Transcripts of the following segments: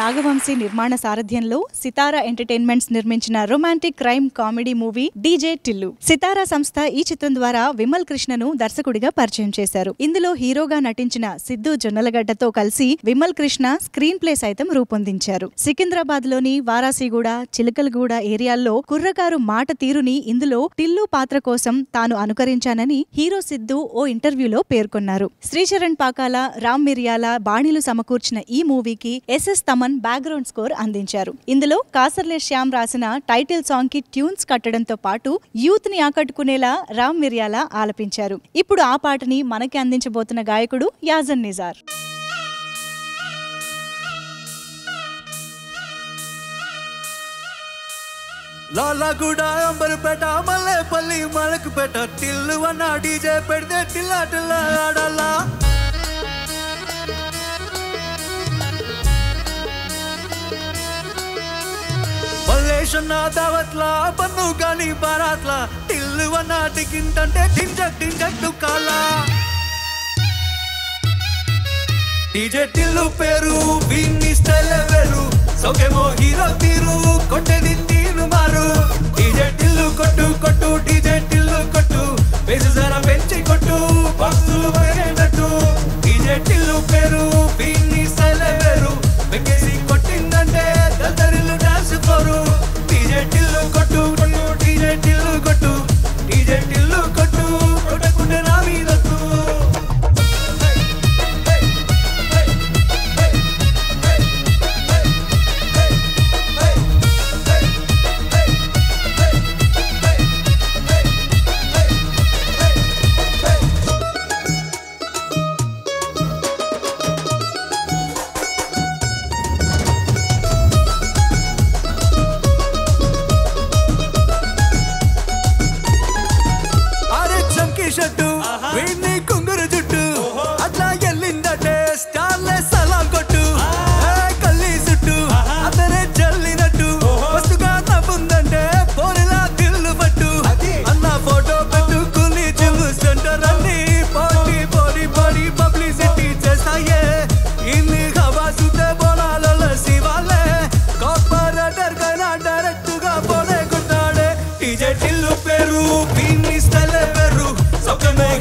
నాగవంశీ నిర్మాణ సారథ్యంలో సితారా ఎంటర్టైన్మెంట్స్ నిర్మించిన romantic crime comedy movie DJ Tillu. సితారా సంస్థ ఈ చిత్రం ద్వారా విమల్ కృష్ణను దర్శకుడిగా పరిచయం చేశారు. ఇందులో హీరోగా నటించిన సిద్ధు జొన్నలగడ్డతో కలిసి విమల్ కృష్ణ స్క్రీన్ ప్లే సైతం రూపొందించారు. సికింద్రాబాద్ లోని వారాసిగూడ, చిలకలగూడ ఏరియాల్లో కుర్రకారు మాట తీరుని ఇందులో టిల్లు పాత్ర కోసం తాను అనుకరించానని హీరో సిద్ధు ఓ ఇంటర్వ్యూలో పేర్కొన్నారు. శ్రీచరణ్ పాకాల, రామ్ మిర్యాల బాణీలు సమకూర్చిన ఈ మూవీకి ఎస్ఎస్ తమన్ బ్యాక్గ్రౌండ్ స్కోర్ అందించారు. ఇందులో కాసర్లే శ్యామ్ రాసిన టైటిల్ సాంగ్ కి ట్యూన్స్ కట్టడంతో పాటు యూత్ ని ఆకట్టుకునేలా రామ్ మిర్యాల ఆలపించారు. ఇప్పుడు ఆ పాటని మనకి అందించబోతున్న గాయకుడు యాజన్ నిజార్. లాలాగూడ, అంబర్పేట, మల్లేపల్లి, మలక్పేట, టిల్లు అన్న డీజే పెడితే టిల్లా టిల్లా ఆడాలా. మల్లేశన్న దావత్లా, పన్ను గాని బారాత్లా, టిల్లు అన్న టికింటంటే టింజక్ టింజక్ దుకాలా. డీజే టిల్లు పేరు వీన్ని స్టైల్ వేరు, సౌకేమో హీరో తీరు, కొట్టేది తీరు మారు. డీజే టిల్లు కొట్టు కొట్టు, డీజే టిల్లు కొట్టు, బేసు జరా పెంచి కొట్టు, బాక్సులు పగేటట్టు. డీజే టిల్లు పేరు వీన్ని స్టైల్ వేరు, వెంకేసి కొట్టిందంటే దద్దరిల్లు డాన్స్ పోరు. డీజే టిల్లు కొట్టు కొట్టు, డీజే టిల్లు కొట్టు, డీజే టిల్లు కొట్టు, కొట్టకుంటే నా మీదొట్టు.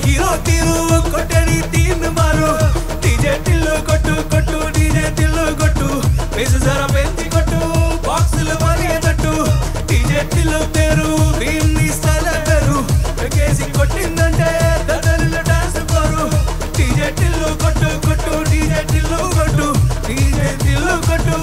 హీరో తీరు కొట్టడి తీరు మారు. డీజే టిల్లు కొట్టు కొట్టు, డీజే టిల్లు కొట్టు, బేసు జరా పెంచి కొట్టు, బాక్సులు పరిగెట్టు. డీజే టిల్లు పేరు వీన్ని స్టైల్ పేరు, వెకేసి కొట్టిందంటే దద్దరిల్లు డాన్స్ పోరు. డీజే టిల్లు కొట్టు కొట్టు, డీజే టిల్లు కొట్టు, డీజే టిల్లు కొట్టు.